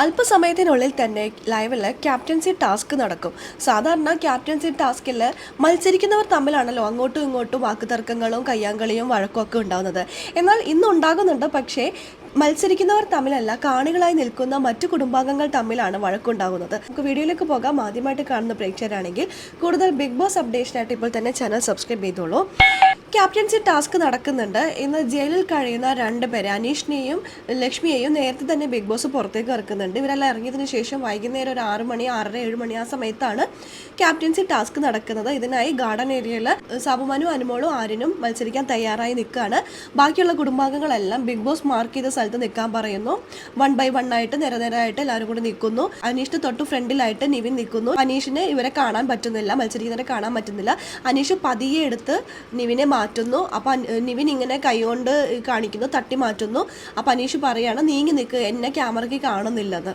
അല്പസമയത്തിനുള്ളിൽ തന്നെ ലൈവിൽ ക്യാപ്റ്റൻസി ടാസ്ക് നടക്കും. സാധാരണ ക്യാപ്റ്റൻസി ടാസ്കിൽ മത്സരിക്കുന്നവർ തമ്മിലാണല്ലോ അങ്ങോട്ടും ഇങ്ങോട്ടും വാക്കുതർക്കങ്ങളും കയ്യാങ്കളിയും വഴക്കും ഒക്കെ ഉണ്ടാകുന്നത്. എന്നാൽ ഇന്ന് ഉണ്ടാകുന്നുണ്ട്. പക്ഷേ മത്സരിക്കുന്നവർ തമ്മിലല്ല, കാണികളായി നിൽക്കുന്ന മറ്റു കുടുംബാംഗങ്ങൾ തമ്മിലാണ് വഴക്കുണ്ടാകുന്നത്. നമുക്ക് വീഡിയോയിലേക്ക് പോകാം. ആദ്യമായിട്ട് കാണുന്ന പ്രേക്ഷകരാണെങ്കിൽ കൂടുതൽ ബിഗ് ബോസ് അപ്ഡേഷനായിട്ട് ഇപ്പോൾ തന്നെ ചാനൽ സബ്സ്ക്രൈബ് ചെയ്തോളൂ. ക്യാപ്റ്റൻസി ടാസ്ക് നടക്കുന്നുണ്ട്. ഇന്ന് ജയിലിൽ കഴിയുന്ന 2 പേരെ, അനീഷിനെയും ലക്ഷ്മിയെയും നേരത്തെ തന്നെ ബിഗ് ബോസ് പുറത്തേക്ക് ഇറക്കുന്നുണ്ട്. ഇവരെല്ലാം ഇറങ്ങിയതിനു ശേഷം വൈകുന്നേരം ഒരു 6 മണി 6:30 7 മണി ആ സമയത്താണ് ക്യാപ്റ്റൻസി ടാസ്ക് നടക്കുന്നത്. ഇതിനായി ഗാർഡൻ ഏരിയയിൽ സാബുമാനും അനുമോളും ആര്യനും മത്സരിക്കാൻ തയ്യാറായി നിൽക്കുകയാണ്. ബാക്കിയുള്ള കുടുംബാംഗങ്ങളെല്ലാം ബിഗ് ബോസ് മാർക്ക് ചെയ്ത സ്ഥലത്ത് നിൽക്കാൻ പറയുന്നു. 1 by 1 ആയിട്ട് നിരനിരയായിട്ട് എല്ലാവരും കൂടി നിൽക്കുന്നു. അനീഷിന് തൊട്ട് ഫ്രണ്ടിലായിട്ട് നിവിൻ നിൽക്കുന്നു. അനീഷിന് ഇവരെ കാണാൻ പറ്റുന്നില്ല, മത്സരിക്കുന്നവരെ കാണാൻ പറ്റുന്നില്ല. അനീഷ് പതിയെ എടുത്ത് നിവിനെ മാറ്റുന്നു. അപ്പം നിവിൻ ഇങ്ങനെ കൈകൊണ്ട് കാണിക്കുന്നു, തട്ടി മാറ്റുന്നു. അപ്പം അനീഷ് പറയാണ്, നീങ്ങി നിൽക്ക്, എന്നെ ക്യാമറയ്ക്ക് കാണുന്നില്ലെന്ന്.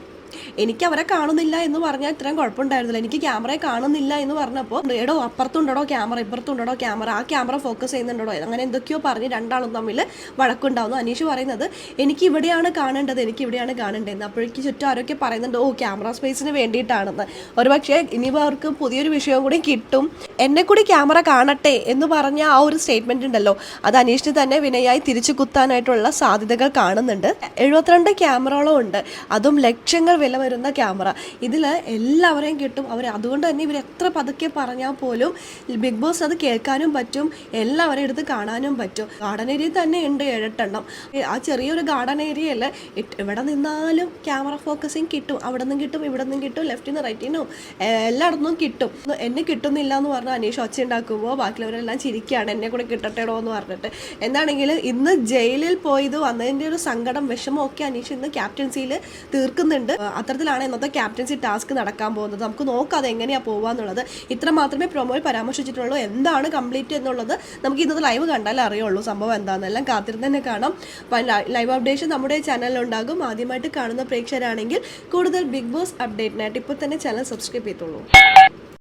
എനിക്ക് അവരെ കാണുന്നില്ല എന്ന് പറഞ്ഞാൽ ഇത്രയും കുഴപ്പമുണ്ടായിരുന്നില്ല. എനിക്ക് ക്യാമറയെ കാണുന്നില്ല എന്ന് പറഞ്ഞപ്പോൾ, എടോ അപ്പുറത്തുണ്ടോ ക്യാമറ, ഇപ്പുറത്തുണ്ടോ ക്യാമറ, ആ ക്യാമറ ഫോക്കസ് ചെയ്യുന്നുണ്ടോ, അങ്ങനെ എന്തൊക്കെയോ പറഞ്ഞ് രണ്ടാളും തമ്മിൽ വഴക്കുണ്ടാവുന്നു. അനീഷ് പറയുന്നത്, എനിക്ക് ഇവിടെയാണ് കാണേണ്ടത്, എനിക്ക് ഇവിടെയാണ് കാണേണ്ടതെന്ന്. അപ്പോഴേക്ക് ചുറ്റും ആരൊക്കെ പറയുന്നുണ്ട്, ഓ ക്യാമറ സ്പേസിന് വേണ്ടിയിട്ടാണെന്ന്. ഒരുപക്ഷെ ഇനിയിപ്പോൾ അവർക്ക് പുതിയൊരു വിഷയം കൂടി കിട്ടും. എന്നെ കൂടി ക്യാമറ കാണട്ടെ എന്ന് പറഞ്ഞ ആ ഒരു സ്റ്റേറ്റ്മെന്റ് ഉണ്ടല്ലോ, അത് അനീഷിന് തന്നെ വിനയായി തിരിച്ചു കുത്താനായിട്ടുള്ള സാധ്യതകൾ കാണുന്നുണ്ട്. 72 ക്യാമറകളും ഉണ്ട്, അതും ലക്ഷങ്ങൾ വില വരുന്ന ക്യാമറ. ഇതിൽ എല്ലാവരെയും കിട്ടും. അതുകൊണ്ട് തന്നെ ഇവർ എത്ര പതുക്കെ പറഞ്ഞാൽ പോലും ബിഗ് ബോസ് അത് കേൾക്കാനും പറ്റും, എല്ലാവരെയും എടുത്ത് കാണാനും പറ്റും. ഗാർഡൻ ഏരിയ തന്നെ ഉണ്ട് 7-8 എണ്ണം. ആ ചെറിയൊരു ഗാർഡൻ ഏരിയയിൽ എവിടെ നിന്നാലും ക്യാമറ ഫോക്കസിങ് കിട്ടും. അവിടെ നിന്നും കിട്ടും, ഇവിടെ നിന്നും കിട്ടും, ലെഫ്റ്റിനും റൈറ്റിനും എല്ലായിടത്തും കിട്ടും. എന്നെ കിട്ടുന്നില്ല എന്ന് പറഞ്ഞാൽ അനീഷ് ഒച്ച ഉണ്ടാക്കുമ്പോൾ ബാക്കിയുള്ളവരെല്ലാം ചിരിക്കുകയാണ്, എന്നെ കൂടെ കിട്ടട്ടേടോ എന്ന് പറഞ്ഞിട്ട്. എന്താണെങ്കിലും ഇന്ന് ജയിലിൽ പോയത് വന്നതിൻ്റെ ഒരു സങ്കടം, വിഷമം ഒക്കെ അനീഷ് ഇന്ന് ക്യാപ്റ്റൻസിയിൽ തീർക്കുന്നുണ്ട്. അത്തരത്തിലാണ് ഇന്നത്തെ ക്യാപ്റ്റൻസി ടാസ്ക് നടക്കാൻ പോകുന്നത്. നമുക്ക് നോക്കാം അത് എങ്ങനെയാണ് പോവാന്നുള്ളത്. ഇത്ര മാത്രമേ പ്രൊമോയിൽ പരാമർശിച്ചിട്ടുള്ളൂ. എന്താണ് കംപ്ലീറ്റ് എന്നുള്ളത് നമുക്ക് ഇന്നത്തെ ലൈവ് കണ്ടാലേ അറിയുള്ളൂ സംഭവം എന്താണെന്നെല്ലാം. കാത്തിരുന്ന് തന്നെ കാണാം. ലൈവ് അപ്ഡേഷൻ നമ്മുടെ ചാനലിലുണ്ടാകും. ആദ്യമായിട്ട് കാണുന്ന പ്രേക്ഷകരാണെങ്കിൽ കൂടുതൽ ബിഗ് ബോസ് അപ്ഡേറ്റിനായിട്ട് ഇപ്പോൾ തന്നെ ചാനൽ സബ്സ്ക്രൈബ് ചെയ്തോളൂ.